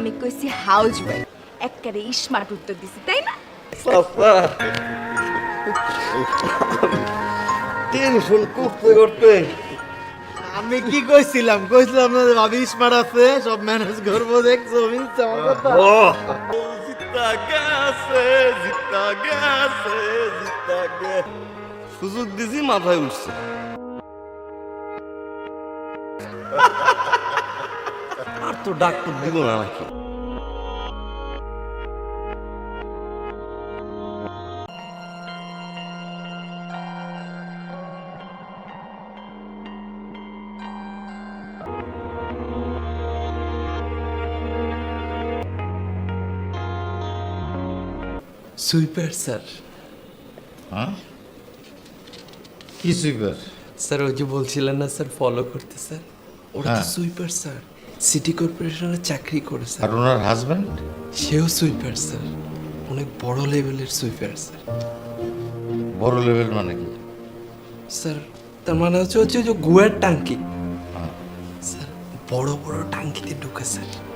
আমি কইছি house wife একবারে স্মার্ট উত্তর দিছি তাই না টেনশন করতে করতে আমি কি কইছিলাম না যে ভাবি স্মার্ট আছে সব ম্যানেজ করবো দেখছো মিথ্যা আমার কথা জিতা গেছে জিতা গেছে জিতা গেছে সুযোগ দিছি মাথায় উঠছে আর তো ডাক্তার দিব না নাকি সুইপার স্যার কি সুইপার স্যার ওই যে বলছিলেন না স্যার ফলো করতে স্যার ওরা তো সুইপার স্যার সিটি কর্পোরেশনে চাকরি করে আর স্যার ওনার হাজব্যান্ড সেও সুইপার স্যার অনেক বড় লেভেলের সুইপার স্যার বড় লেভেল মানে কি স্যার তার মানে হচ্ছে যে গুয়ার টাঙ্কি স্যার বড় বড় টাঙ্কিতে ঢুকে স্যার